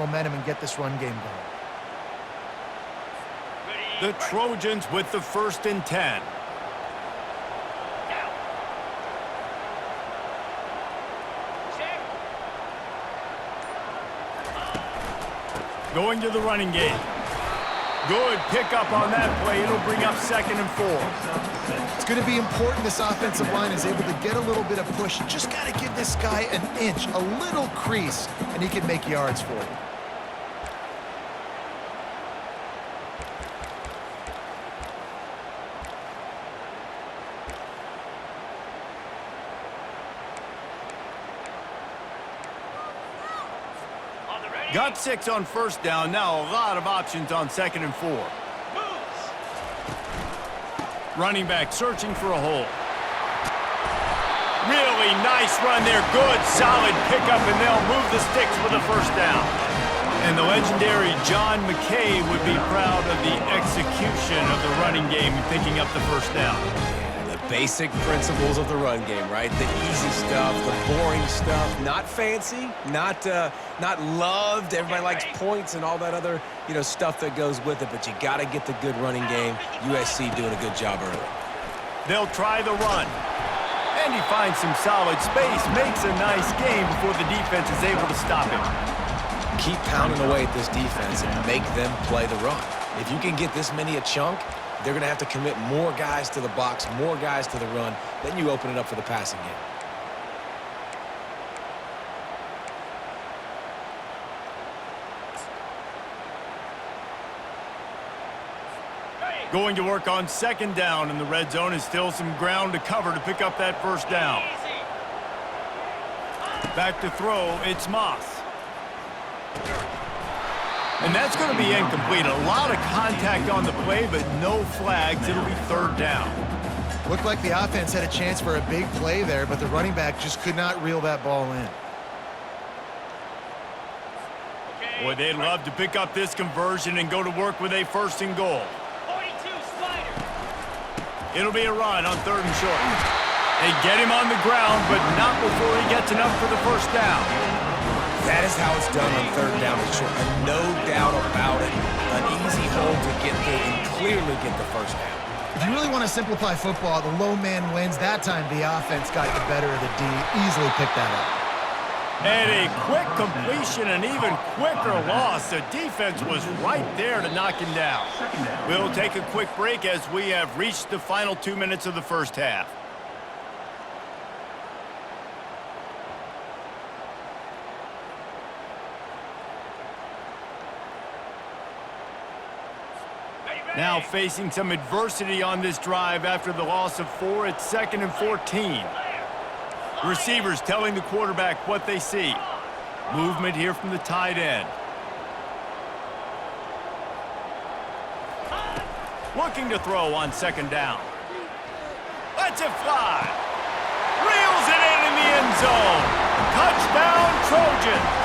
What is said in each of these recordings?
momentum and get this run game going. The Trojans with the 1st and 10. Going to the running game. Good pickup on that play. It'll bring up 2nd and 4. It's going to be important this offensive line is able to get a little bit of push. You just got to give this guy an inch, a little crease, and he can make yards for you. Got 6 on 1st down. Now a lot of options on 2nd and 4. Running back searching for a hole. Really nice run there. Good, solid pickup, and they'll move the sticks with a 1st down. And the legendary John McKay would be proud of the execution of the running game and picking up the 1st down. Basic principles of the run game, right? The easy stuff, the boring stuff, not fancy, not loved. Everybody likes points and all that other, stuff that goes with it, but you got to get the good running game. USC doing a good job early. They'll try the run. And he finds some solid space, makes a nice game before the defense is able to stop him. Keep pounding away at this defense and make them play the run. If you can get this many a chunk, they're going to have to commit more guys to the box, more guys to the run. Then you open it up for the passing game. Going to work on 2nd down in the red zone is still some ground to cover to pick up that 1st down. Back to throw, it's Moss. And that's going to be incomplete. A lot of contact on the play, but no flags. It'll be 3rd down. Looked like the offense had a chance for a big play there, but the running back just could not reel that ball in. Boy, they'd love to pick up this conversion and go to work with a 1st and goal. 42 slider. It'll be a run on 3rd and short. They get him on the ground, but not before he gets enough for the 1st down. That is how it's done on 3rd down and short. No doubt about it. An easy hole to get through and clearly get the 1st down. If you really want to simplify football, the low man wins. That time the offense got the better of the D. Easily picked that up. And a quick completion, an even quicker loss. The defense was right there to knock him down. We'll take a quick break as we have reached the final 2 minutes of the 1st half. Now facing some adversity on this drive after the loss of 4 at 2nd and 14. Receivers telling the quarterback what they see. Movement here from the tight end. Looking to throw on 2nd down. Lets it fly. Reels it in the end zone. Touchdown, Trojans.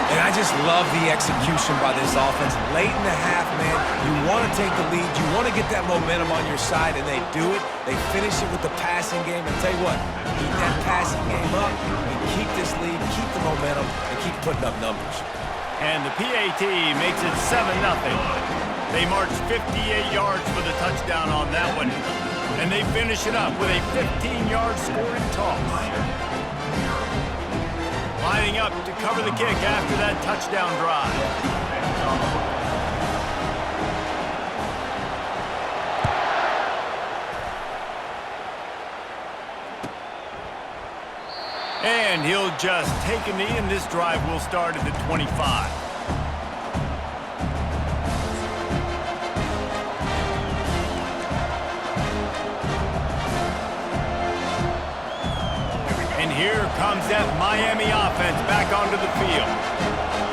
And I just love the execution by this offense. Late in the half, man, you want to take the lead. You want to get that momentum on your side, and they do it. They finish it with the passing game. And tell you what, keep that passing game up, and keep this lead, keep the momentum, and keep putting up numbers. And the PAT makes it 7-0. They march 58 yards for the touchdown on that one. And they finish it up with a 15-yard scoring toss. Lining up to cover the kick after that touchdown drive. And he'll just take a knee, and this drive will start at the 25. Here comes that Miami offense back onto the field.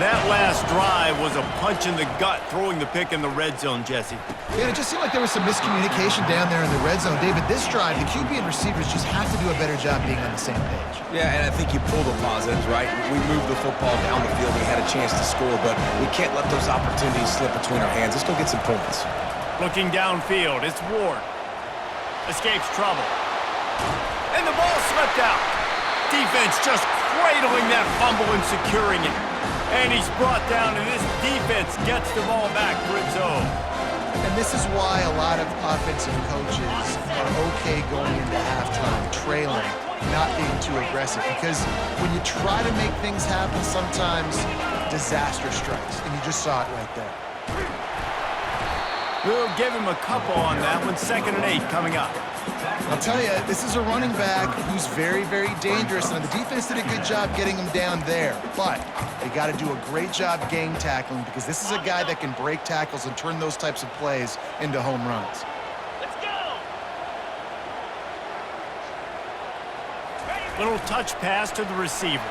That last drive was a punch in the gut, throwing the pick in the red zone, Jesse. Yeah, it just seemed like there was some miscommunication down there in the red zone. David, this drive, the QB and receivers just have to do a better job being on the same page. Yeah, and I think you pull the positives, right? We moved the football down the field. We had a chance to score, but we can't let those opportunities slip between our hands. Let's go get some points. Looking downfield, it's Ward. Escapes trouble. And the ball slipped out. Defense just cradling that fumble and securing it. And he's brought down, and this defense gets the ball back for its own. And this is why a lot of offensive coaches are okay going into halftime, trailing, not being too aggressive. Because when you try to make things happen, sometimes disaster strikes. And you just saw it right there. We'll give him a couple on that one. 2nd and 8 coming up. I'll tell you, this is a running back who's very, very dangerous, and the defense did a good job getting him down there. But they got to do a great job gang tackling, because this is a guy that can break tackles and turn those types of plays into home runs. Let's go. Little touch pass to the receiver.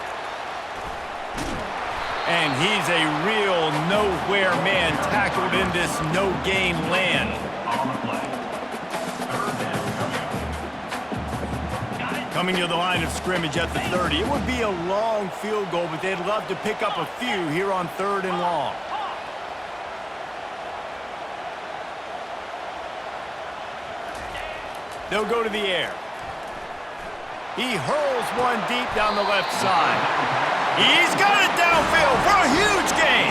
And he's a real nowhere man tackled in this no-gain land. Coming to the line of scrimmage at the 30. It would be a long field goal, but they'd love to pick up a few here on 3rd and long. They'll go to the air. He hurls one deep down the left side. He's got it downfield for a huge gain.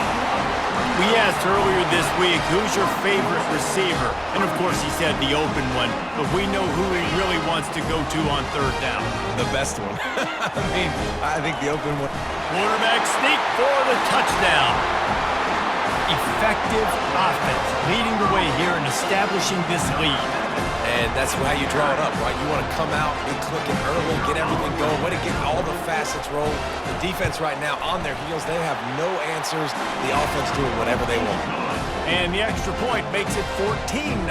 We asked earlier this week, who's your favorite receiver? And of course he said the open one, but we know who he really wants to go to on 3rd down. The best one. I think the open one. Quarterback sneak for the touchdown. Effective offense leading the way here and establishing this lead. And that's how you draw it up, right? You want to come out, be clicking early, get everything going, way to get all the facets rolling. The defense right now on their heels, they have no answers. The offense doing whatever they want. And the extra point makes it 14-0.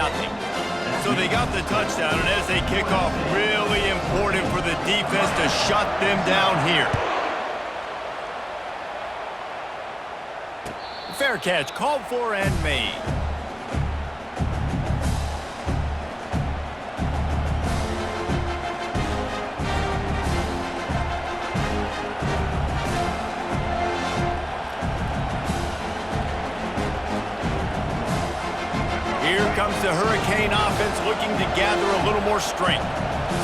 So they got the touchdown, and as they kick off, really important for the defense to shut them down here. Fair catch, called for and made. Here comes the Hurricane offense looking to gather a little more strength.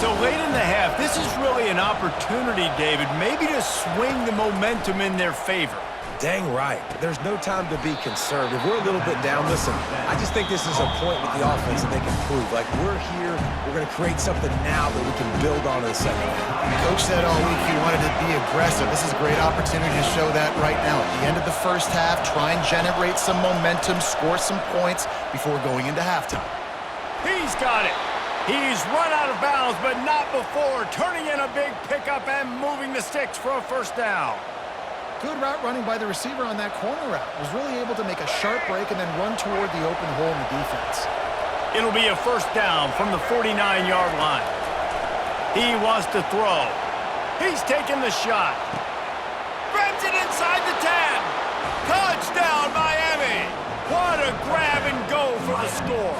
So late in the half, this is really an opportunity, David, maybe to swing the momentum in their favor. Dang right. There's no time to be concerned. If we're a little bit down, listen, I just think this is a point with the offense that they can prove. Like, we're here, we're going to create something now that we can build on in the second half. Coach said all week he wanted to be aggressive. This is a great opportunity to show that right now. At the end of the first half, try and generate some momentum, score some points before going into halftime. He's got it. He's run out of bounds, but not before turning in a big pickup and moving the sticks for a 1st down. Good route running by the receiver on that corner route. Was really able to make a sharp break and then run toward the open hole in the defense. It'll be a 1st down from the 49-yard line. He wants to throw. He's taking the shot. Grabs it inside the 10. Touchdown, Miami. What a grab and go for the score.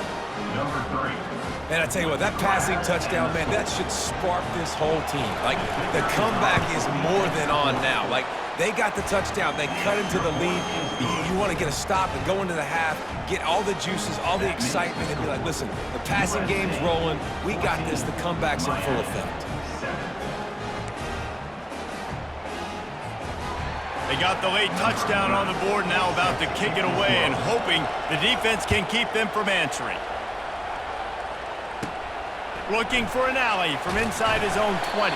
Man, I tell you what, that passing touchdown, man, that should spark this whole team. Like, the comeback is more than on now. Like, they got the touchdown. They cut into the lead. You want to get a stop and go into the half, get all the juices, all the excitement, and be like, listen, the passing game's rolling. We got this. The comeback's in full effect. They got the late touchdown on the board, now about to kick it away and hoping the defense can keep them from answering. Looking for an alley from inside his own 20.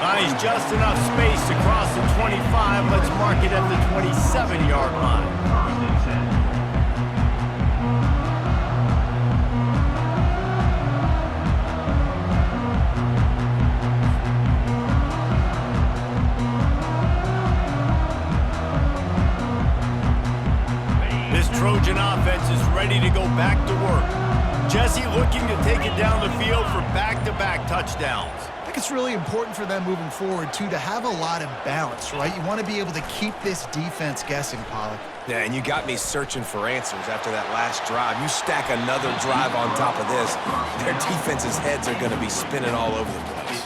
Finds just enough space to cross the 25. Let's mark it at the 27-yard line. This Trojan offense is ready to go back to work. Jesse looking to take it down the field for back-to-back touchdowns. I think it's really important for them moving forward, too, to have a lot of balance, right? You want to be able to keep this defense guessing, Pollack. Yeah, and you got me searching for answers after that last drive. You stack another drive on top of this, their defense's heads are going to be spinning all over the place.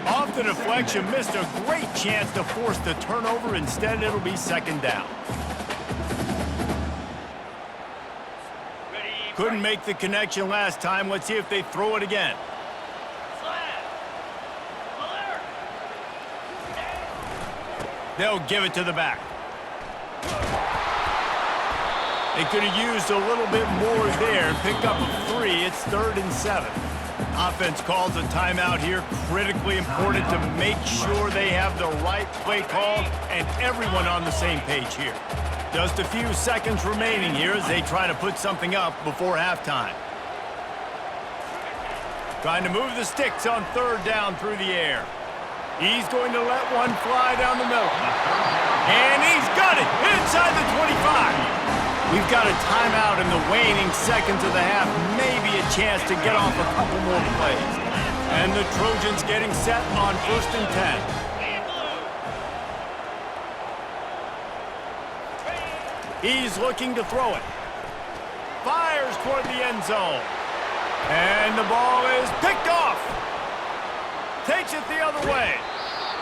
Off the deflection, missed a great chance to force the turnover. Instead, it'll be 2nd down. Couldn't make the connection last time. Let's see if they throw it again. They'll give it to the back. They could have used a little bit more there and pick up a 3. It's 3rd and 7. Offense calls a timeout here. Critically important to make sure they have the right play called and everyone on the same page here. Just a few seconds remaining here as they try to put something up before halftime. Trying to move the sticks on 3rd down through the air. He's going to let one fly down the middle. And he's got it inside the 25. We've got a timeout in the waning seconds of the half. Maybe a chance to get off a couple more plays. And the Trojans getting set on 1st and 10. He's looking to throw it. Fires toward the end zone. And the ball is picked off. Takes it the other way.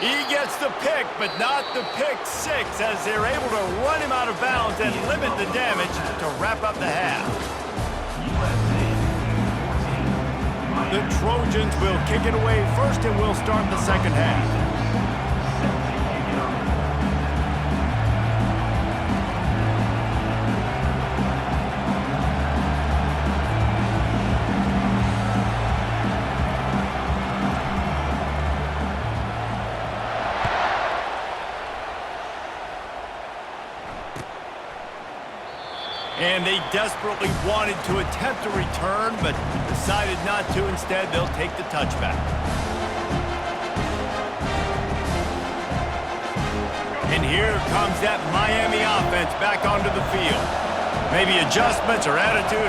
He gets the pick, but not the pick 6 as they're able to run him out of bounds and limit the damage to wrap up the half. The Trojans will kick it away first and will start the second half. And they desperately wanted to attempt a return, but decided not to. Instead, they'll take the touchback. And here comes that Miami offense back onto the field. Maybe adjustments or attitude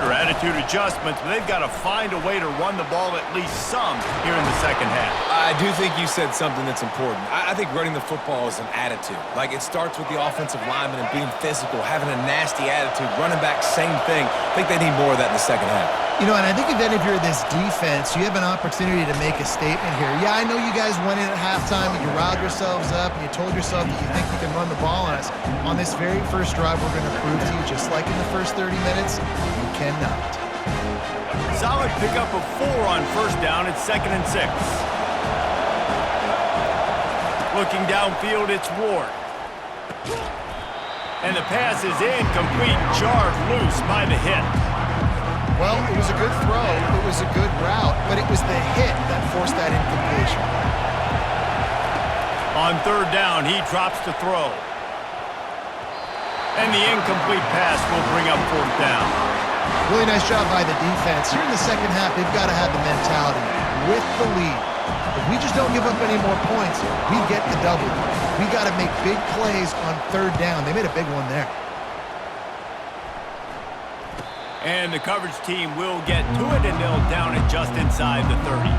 adjustments, but they've got to find a way to run the ball at least some here in the second half. I do think you said something that's important. I think running the football is an attitude. Like, it starts with the offensive lineman and being physical, having a nasty attitude. Running back, same thing. I think they need more of that in the second half. You know, and I think if you're this defense, you have an opportunity to make a statement here. Yeah, I know you guys went in at halftime and you riled yourselves up and you told yourself that you think you can run the ball on us. On this very first drive, we're going to prove to you, just like in the first 30 minutes, you cannot. Solid pickup of 4 on 1st down. It's 2nd and 6. Looking downfield, it's Ward. And the pass is incomplete, jarred loose by the hit. Well, it was a good throw, it was a good route, but it was the hit that forced that incompletion. On 3rd down, he drops to throw. And the incomplete pass will bring up 4th down. Really nice job by the defense. Here in the second half, they've got to have the mentality with the lead. If we just don't give up any more points, we get the W. We got to make big plays on 3rd down. They made a big one there. And the coverage team will get to it, and they'll down it just inside the 30.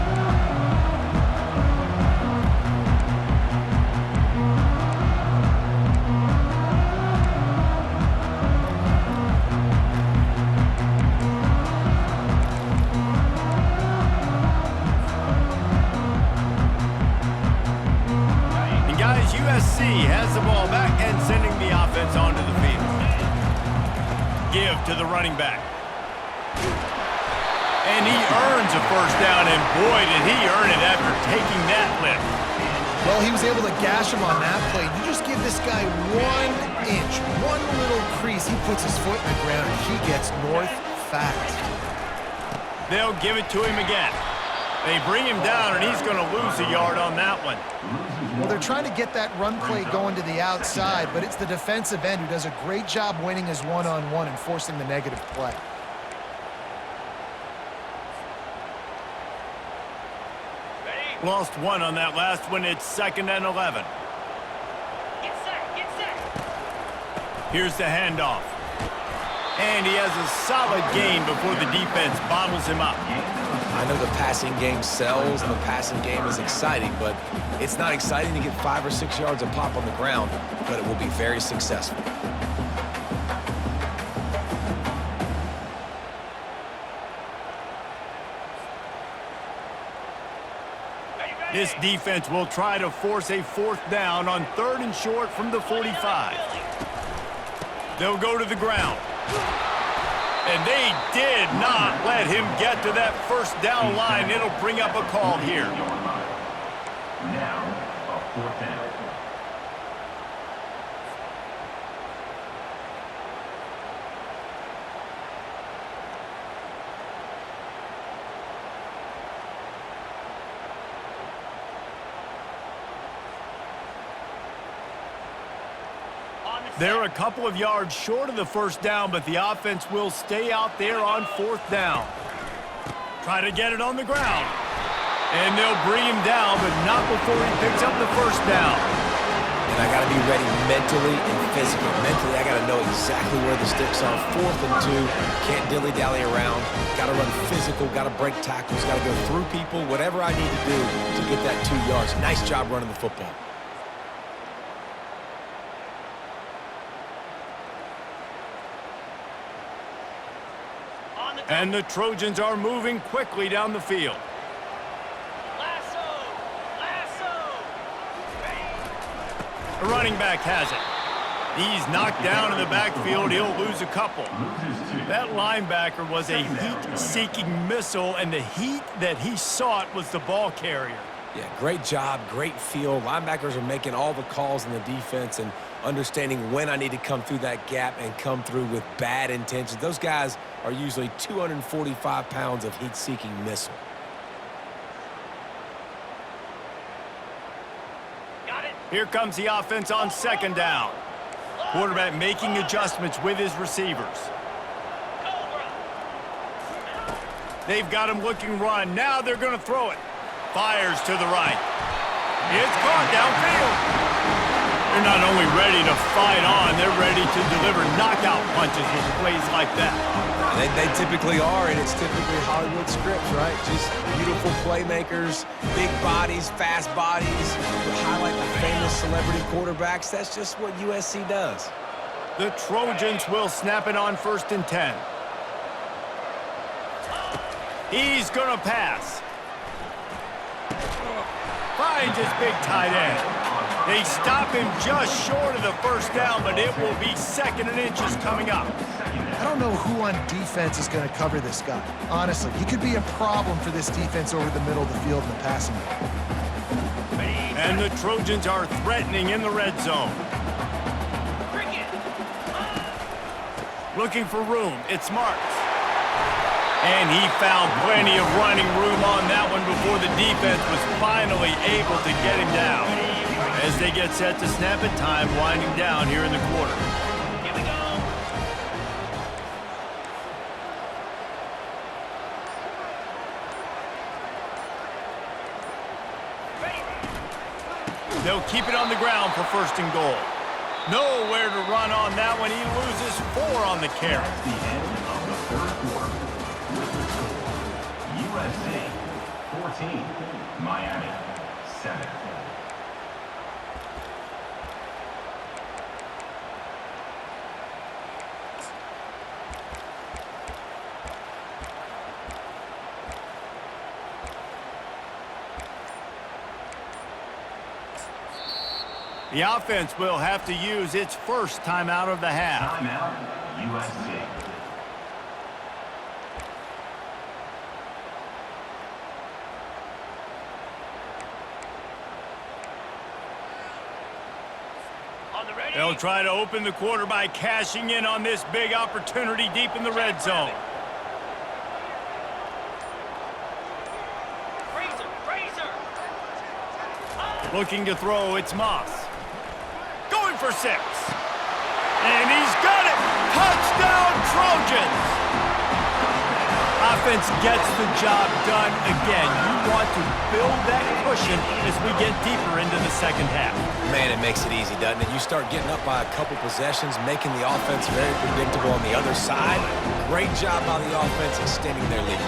And guys, USC has the ball back and sending the offense onto the field. Give to the running back. And he earns a 1st down, and boy, did he earn it after taking that lift. Well, he was able to gash him on that play. You just give this guy 1 inch, one little crease. He puts his foot in the ground, and he gets north fast. They'll give it to him again. They bring him down, and he's going to lose a yard on that one. Well, they're trying to get that run play going to the outside, but it's the defensive end who does a great job winning his one-on-one and forcing the negative play. Lost 1 on that last one. It's 2nd and 11. Get set, get set. Here's the handoff. And he has a solid gain before the defense bottles him up. I know the passing game sells and the passing game is exciting, but it's not exciting to get 5 or 6 yards of pop on the ground, but it will be very successful. This defense will try to force a 4th down on 3rd and short from the 45. They'll go to the ground. And they did not let him get to that 1st down line. It'll bring up a call here. Now, a 4th down. They're a couple of yards short of the first down, but the offense will stay out there on fourth down. Try to get it on the ground. And they'll bring him down, but not before he picks up the first down. And I got to be ready mentally and physically. Mentally, I got to know exactly where the sticks are. 4th and 2. Can't dilly-dally around. Got to run physical. Got to break tackles. Got to go through people. Whatever I need to do to get that 2 yards. Nice job running the football. And the Trojans are moving quickly down the field. The running back has it. He's knocked down in the backfield. He'll lose a couple. That linebacker was a heat-seeking missile, and the heat that he sought was the ball carrier. Yeah, great job, great feel. Linebackers are making all the calls in the defense and understanding when I need to come through that gap and come through with bad intentions. Those guys are usually 245 pounds of heat-seeking missile. Here comes the offense on second down. Quarterback making adjustments with his receivers. They've got him looking run. Now they're going to throw it. Fires to the right. It's caught downfield. They're not only ready to fight on, they're ready to deliver knockout punches with plays like that. They typically are, and it's typically Hollywood scripts, right? Just beautiful playmakers, big bodies, fast bodies. We highlight the famous celebrity quarterbacks. That's just what USC does. The Trojans will snap it on 1st and 10. He's going to pass. Finds his big tight end. They stop him just short of the first down, but it will be 2nd and inches coming up. I don't know who on defense is going to cover this guy. Honestly, he could be a problem for this defense over the middle of the field in the passing game. And the Trojans are threatening in the red zone. Looking for room. It's Marks. And he found plenty of running room on that one before the defense was finally able to get him down. As they get set to snap it, time winding down here in the quarter. Here we go. They'll keep it on the ground for 1st and goal. Nowhere to run on that one. He loses 4 on the carry. The end of the 3rd quarter. With the score, USC 14, Miami 7. The offense will have to use its first timeout of the half. Timeout, USC. They'll try to open the quarter by cashing in on this big opportunity deep in the red zone. Looking to throw, it's Moss. Going for 6. And he's got it! Touchdown, Trojans! Offense gets the job done again. You want to build that cushion as we get deeper into the second half. Man, it makes it easy, doesn't it? You start getting up by a couple possessions, making the offense very predictable on the other side. Great job by the offense extending their lead.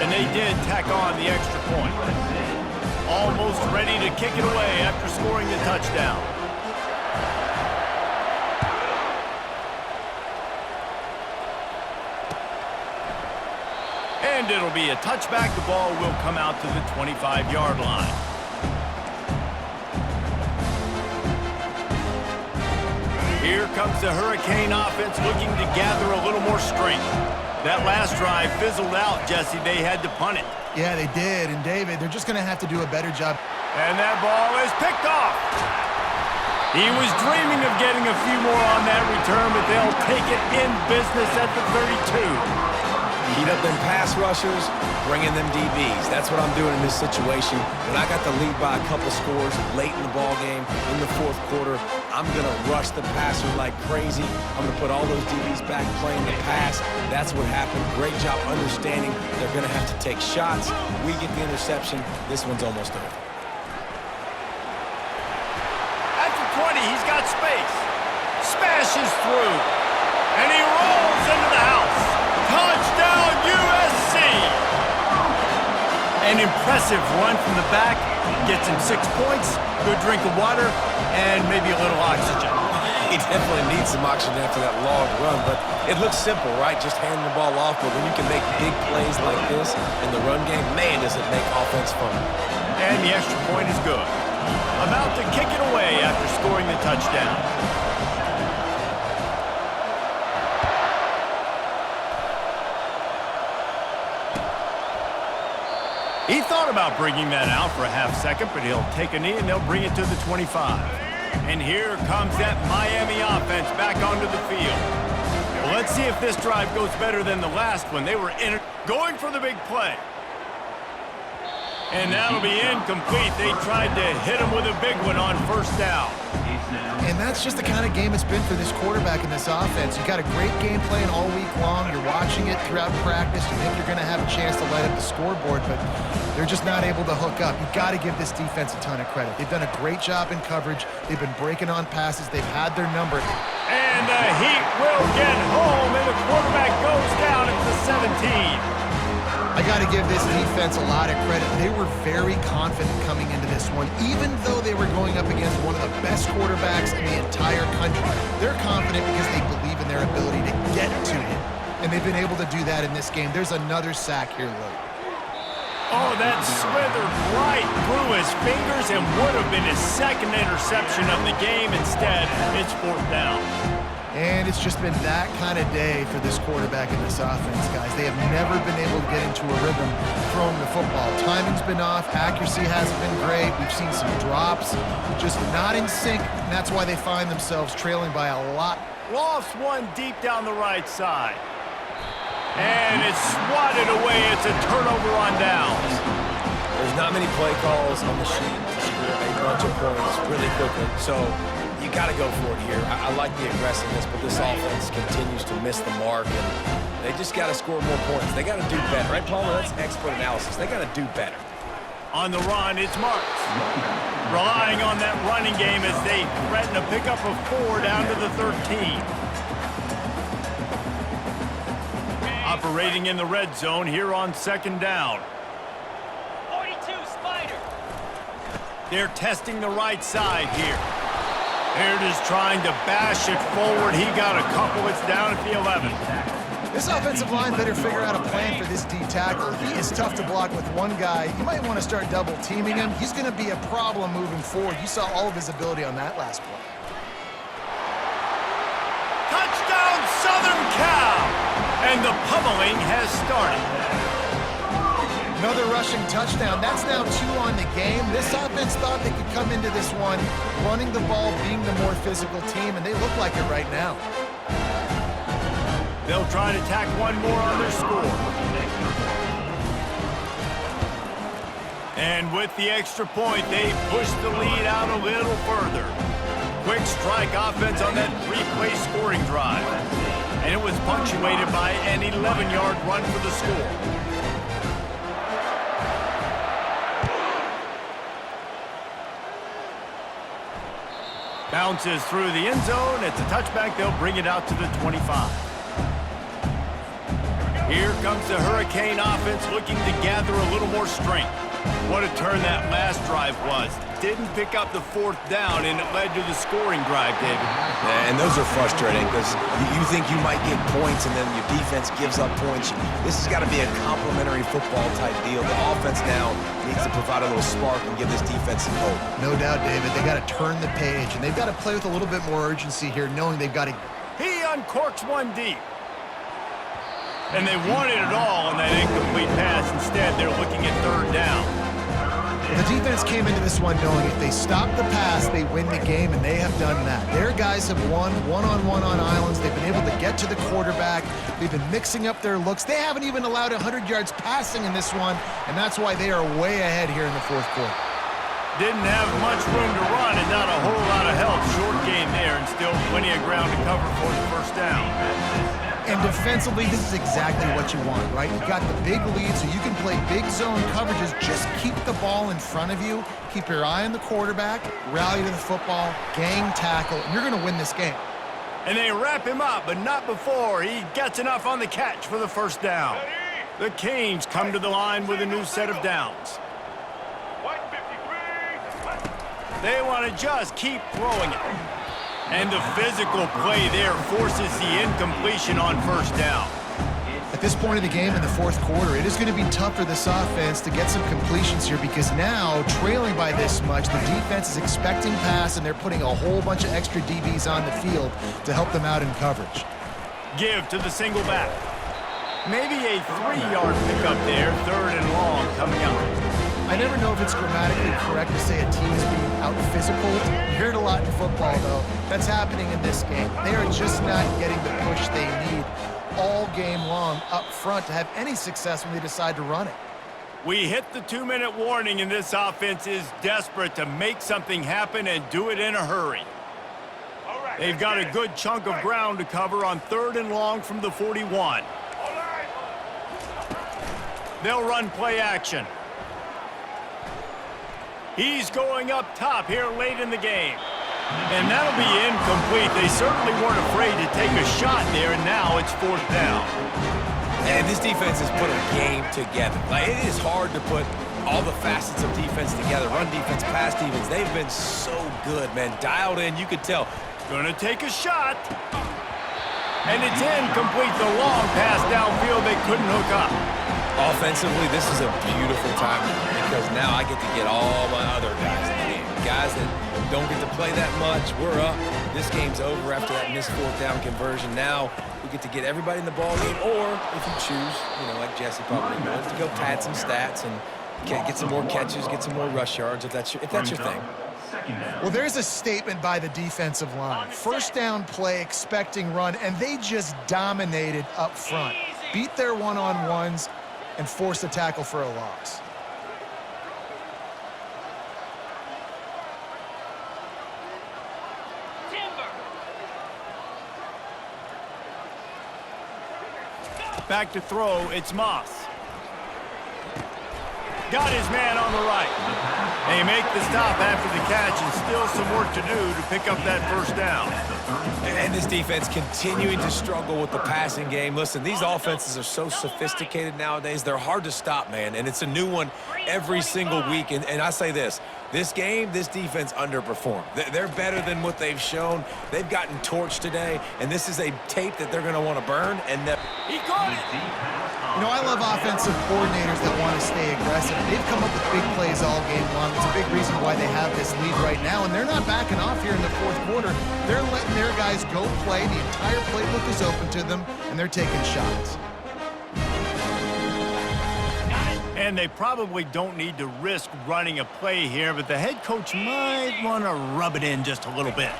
And they did tack on the extra point. Almost ready to kick it away after scoring the touchdown. And it'll be a touchback. The ball will come out to the 25-yard line. Here comes the Hurricane offense looking to gather a little more strength. That last drive fizzled out, Jesse. They had to punt it. Yeah, they did. And, David, they're just going to have to do a better job. And that ball is picked off. He was dreaming of getting a few more on that return, but they'll take it in business at the 32. Heat up them pass rushers, bring in them DBs. That's what I'm doing in this situation. When I got the lead by a couple scores late in the ball game, in the fourth quarter, I'm going to rush the passer like crazy. I'm going to put all those DBs back playing the pass. That's what happened. Great job understanding they're going to have to take shots. We get the interception. This one's almost over. At the 20, he's got space. Smashes through. And he rolls into the house. Touchdown, USC! An impressive run from the back. Gets him 6 points, good drink of water, and maybe a little oxygen. He definitely needs some oxygen after that long run, but it looks simple, right? Just handing the ball off, but when you can make big plays like this in the run game, man, does it make offense fun. And the extra point is good. About to kick it away after scoring the touchdown. He thought about bringing that out for a half second, but he'll take a knee and they'll bring it to the 25. And here comes that Miami offense back onto the field. Well, let's see if this drive goes better than the last one. They were going for the big play. And that'll be incomplete. They tried to hit him with a big one on first down. And that's just the kind of game it's been for this quarterback in this offense. You got a great game plan all week long. You're watching it throughout practice. You think you're going to have a chance to light up the scoreboard, but they're just not able to hook up. You've got to give this defense a ton of credit. They've done a great job in coverage. They've been breaking on passes. They've had their number. And the Heat will get home, and the quarterback goes down at the 17. I got to give this defense a lot of credit. They were very confident coming into this one, even though they were going up against one of the best quarterbacks in the entire country. They're confident because they believe in their ability to get to him, and they've been able to do that in this game. There's another sack here late. Oh, that slithered right through his fingers and would have been his second interception of the game. Instead, it's fourth down. And it's just been that kind of day for this quarterback in this offense, guys. They have never been able to get into a rhythm throwing the football. Timing's been off. Accuracy hasn't been great. We've seen some drops, just not in sync, and that's why they find themselves trailing by a lot. Lost one deep down the right side. And it's swatted away. It's a turnover on downs. There's not many play calls on the sheet to score a bunch of points really quickly, so you got to go for it here. I like the aggressiveness, but this offense continues to miss the mark, and they just got to score more points. They got to do better, right, Palmer? That's expert analysis. They got to do better. On the run, it's Marks. Relying on that running game as they threaten to pick up a 4 down to the 13. Operating in the red zone here on second down. 42, Spider. They're testing the right side here. Baird is trying to bash it forward. He got a couple. It's down at the 11. This offensive line better figure out a plan for this D tackle. He is tough to block with one guy. You might want to start double teaming him. He's going to be a problem moving forward. You saw all of his ability on that last play. Touchdown, Southern Cal! And the pummeling has started. Another rushing touchdown. That's now 2 on the game. This offense thought they could come into this one running the ball, being the more physical team, and they look like it right now. They'll try to tack one more on their score. And with the extra point, they push the lead out a little further. Quick strike offense on that 3-play scoring drive. And it was punctuated by an 11-yard run for the score. Bounces through the end zone. It's a touchback. They'll bring it out to the 25. Here comes the Hurricane offense looking to gather a little more strength. What a turn that last drive was. Didn't pick up the 4th down, and it led to the scoring drive, David. Yeah, and those are frustrating because you think you might get points and then your defense gives up points. This has got to be a complementary football type deal. The offense now needs to provide a little spark and give this defense some hope. No doubt, David. They got to turn the page, and they've got to play with a little bit more urgency here, knowing they've got to... He uncorks one deep. And they wanted it all on that incomplete pass. Instead, they're looking at 3rd down. The defense came into this one knowing if they stop the pass, they win the game, and they have done that. Their guys have won one-on-one on islands. They've been able to get it to the quarterback. They've been mixing up their looks. They haven't even allowed 100 yards passing in this one, and that's why they are way ahead here in the fourth quarter. Didn't have much room to run and not a whole lot of help. Short gain there and still plenty of ground to cover for the first down. And defensively, this is exactly what you want, right? You got the big lead, so you can play big zone coverages. Just keep the ball in front of you. Keep your eye on the quarterback, rally to the football, gang tackle, and you're going to win this game. And they wrap him up, but not before he gets enough on the catch for the first down. The Canes come to the line with a new set of downs. They want to just keep throwing it. And the physical play there forces the incompletion on first down. At this point of the game in the fourth quarter, it is going to be tough for this offense to get some completions here because now, trailing by this much, the defense is expecting pass, and they're putting a whole bunch of extra DBs on the field to help them out in coverage. Give to the single back. Maybe a 3-yard pickup there, third and long coming up. I never know if it's grammatically correct to say a team is being out-physical. You hear it a lot in football, though. That's happening in this game. They are just not getting the push they need all game long up front to have any success when they decide to run it. We hit the 2-minute warning, and this offense is desperate to make something happen and do it in a hurry. They've got a good chunk of ground to cover on third and long from the 41. They'll run play action. He's going up top here late in the game. And that'll be incomplete. They certainly weren't afraid to take a shot there, and now it's fourth down. And this defense has put a game together. Like, it is hard to put all the facets of defense together. Run defense, pass defense. They've been so good, man. Dialed in, you could tell. Gonna take a shot. And it's incomplete. The long pass downfield they couldn't hook up. Offensively, this is a beautiful time because now I get to get all my other guys in the game. Guys that don't get to play that much, we're up. This game's over after that missed fourth down conversion. Now we get to get everybody in the ball game, or if you choose, you know, like Jesse probably knows, to go pad some stats and get some more catches, get some more rush yards if that's your thing. Well, there's a statement by the defensive line. First down play, expecting run, and they just dominated up front. Beat their one-on-ones and forced a tackle for a loss. Back to throw, it's Moss. Got his man on the right. They make the stop after the catch, and still some work to do to pick up that first down. And this defense continuing to struggle with the passing game. Listen, these offenses are so sophisticated nowadays. They're hard to stop, man, and it's a new one every single week. And I say this game, this defense underperformed. They're better than what they've shown. They've gotten torched today, and this is a tape that they're going to want to burn. And he caught it! You know, I love offensive coordinators that want to stay aggressive. They've come up with big plays all game long. It's a big reason why they have this lead right now, and they're not backing off here in the fourth quarter. They're letting their guys go play. The entire playbook is open to them, and they're taking shots. And they probably don't need to risk running a play here, but the head coach might want to rub it in just a little bit.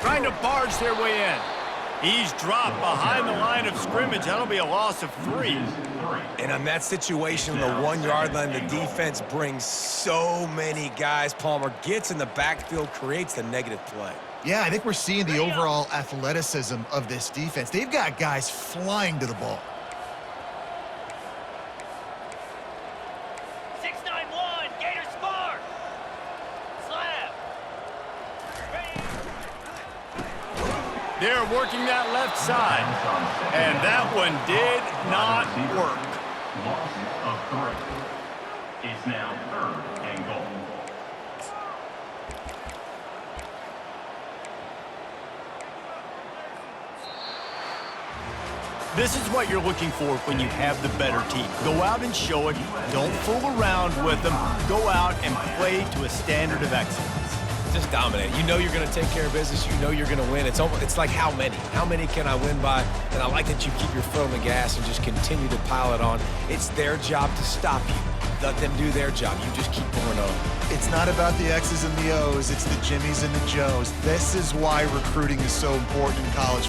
Trying to barge their way in. He's dropped behind the line of scrimmage. That'll be a loss of 3. And on that situation, the 1-yard line, the defense brings so many guys. Palmer gets in the backfield, creates the negative play. Yeah, I think we're seeing the overall athleticism of this defense. They've got guys flying to the ball. 6-9-1, Gator Spar. Slab. They're working that left side, and that one did not work. Loss of 3. It's now 3rd and goal. This is what you're looking for when you have the better team. Go out and show it. Don't fool around with them. Go out and play to a standard of excellence. Just dominate. You know you're going to take care of business. You know you're going to win. It's like how many? How many can I win by? And I like that you keep your foot on the gas and just continue to pile it on. It's their job to stop you. Let them do their job. You just keep going on. It's not about the X's and the O's. It's the Jimmies and the Joes. This is why recruiting is so important in college